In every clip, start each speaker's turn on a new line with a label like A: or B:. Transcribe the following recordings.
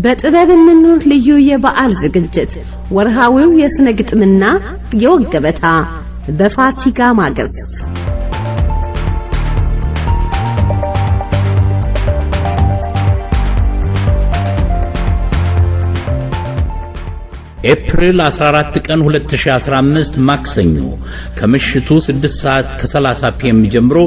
A: በጥበብ እንኑር ልዩ የበዓል ዝግጅት ወርሃዊው የስነ ግጥምና የወግ ገበታ በፋሲካ ማግስት
B: ኤፕሪል 14 ቀን 2015 ማክሰኞ ከምሽቱ 6:30 ፒኤም ጀምሮ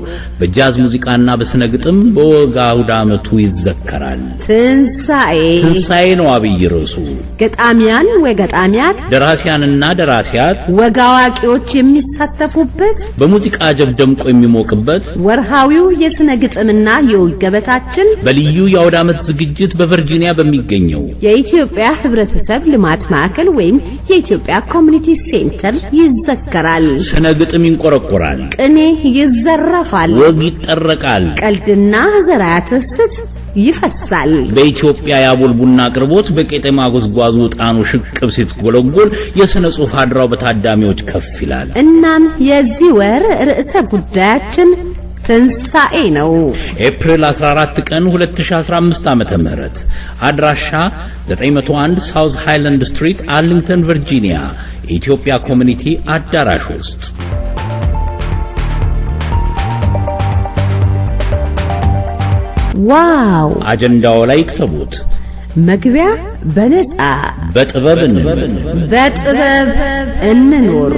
B: በጃዝ ሙዚቃና በስነ ግጥም በወግ አውደ ዓመቱ ይዘከራል።
A: ትንሳኤ
B: ነው አብይ ርዕሱ።
A: ገጣሚያን ወገጣሚያት
B: ደራሲያንና ደራሲያት
A: ወግ አዋቂዎች የሚሳተፉበት
B: በሙዚቃ ጀብደምቆ የሚሞቅበት
A: ወርሃዊው የስነ ግጥምና የወግ ገበታችን
B: በልዩ የአውደ ዓመት ዝግጅት በቨርጂኒያ በሚገኘው
A: የኢትዮጵያ ህብረተሰብ ልማት ማዕከል ወይም የኢትዮጵያ ኮሚኒቲ ሴንተር ይዘከራል።
B: ስነ ግጥም ይንቆረቆራል፣
A: ቅኔ ይዘረፋል፣
B: ወግ ይጠረቃል፣
A: ቀልድና ዘራያትስት ይፈሳል።
B: በኢትዮጵያ ያቦል ቡና አቅርቦት በቄጠማ ጎዝጓዙ ጣኑ ሽቅብ ሲትጎለጎል የስነ ጽሑፍ አድራው በታዳሚዎች ከፍ ይላል።
A: እናም የዚህ ወር ርዕሰ ጉዳያችን ትንሳኤ ነው።
B: ኤፕሪል 14 ቀን 2015 ዓመተ ምህረት አድራሻ 901 ሳውዝ ሃይላንድ ስትሪት አርሊንግተን ቨርጂኒያ ኢትዮጵያ ኮሚኒቲ አዳራሽ ውስጥ።
A: ዋው!
B: አጀንዳው ላይ ይክተቡት።
A: መግቢያ በነጻ።
B: በጥበብ እንኑር።